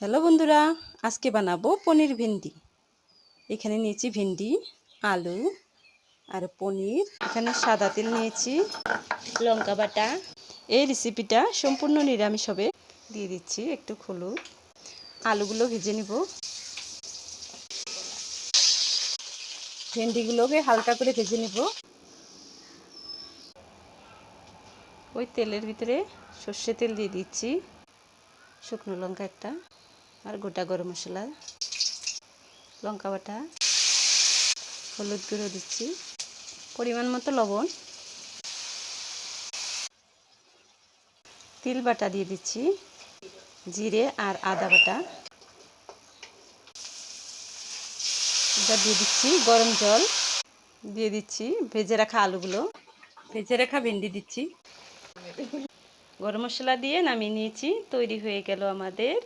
Hello বন্ধুরা, আজকে বানাবো পনির ভেন্ডি। এখানে নিয়েছি ভেন্ডি, আলু আর পনির। এখানে সাদা তেল নিয়েছি, লঙ্কা বাটা। এই রেসিপিটা সম্পূর্ণ নিরামিষ হবে। দিয়ে দিচ্ছি একটু হলুদ। আলুগুলো ভেজে নিব। ভেন্ডিগুলোকে হালকা করে ভেজে নিব। ওই তেলের ভিতরে সর্ষে তেল দিয়ে দিচ্ছি, শুকনো লঙ্কা একটা, আর গোটা গরম মশলা, লঙ্কা বাটা, হলুদ গুঁড়ো দিচ্ছি, পরিমাণ মতো লবণ, তিল বাটা দিয়ে দিচ্ছি, জিরে আর আদা বাটা। এটা দিয়ে দিচ্ছি গরম জল, দিয়ে দিচ্ছি ভেজে রাখা আলুগুলো, ভেজে রাখা ভেন্ডি দিচ্ছি। গরম মশলা দিয়ে নামিয়ে নিয়েছি। তৈরি হয়ে গেল আমাদের